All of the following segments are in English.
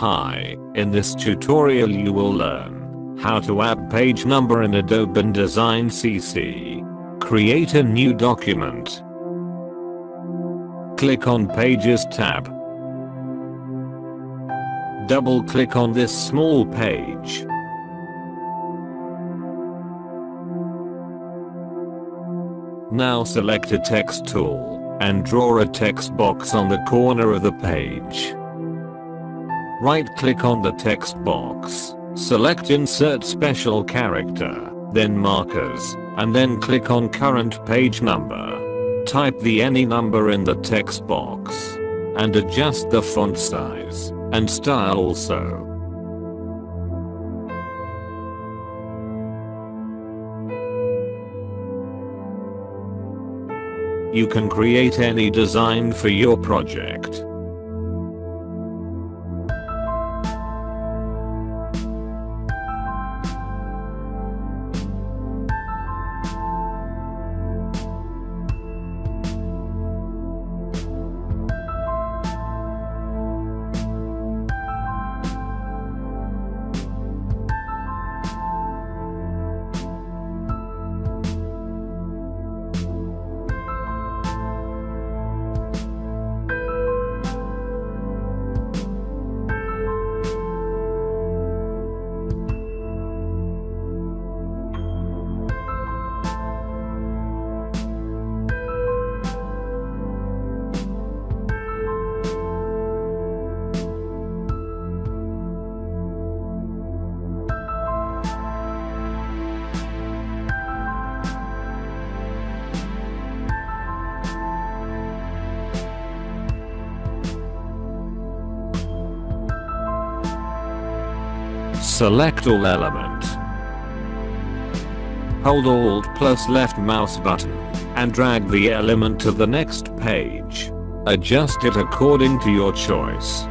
Hi, in this tutorial you will learn how to add page number in Adobe InDesign CC. Create a new document. Click on Pages tab. Double click on this small page. Now select a text tool and draw a text box on the corner of the page. Right click on the text box, select Insert Special Character, then Markers, and then click on Current Page Number. Type any number in the text box and adjust the font size and style also. You can create any design for your project. Select all element. Hold Alt plus left mouse button and drag the element to the next page. Adjust it according to your choice.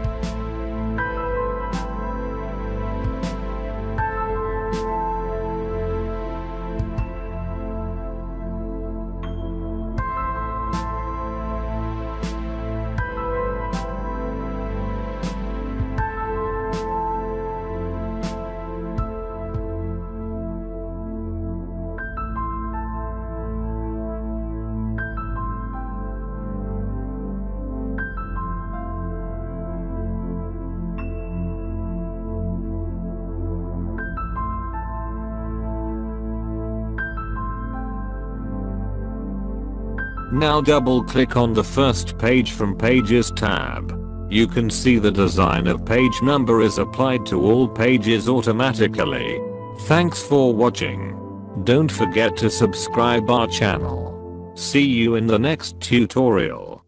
Now double click on the first page from Pages tab. You can see the design of page number is applied to all pages automatically. Thanks for watching. Don't forget to subscribe our channel. See you in the next tutorial.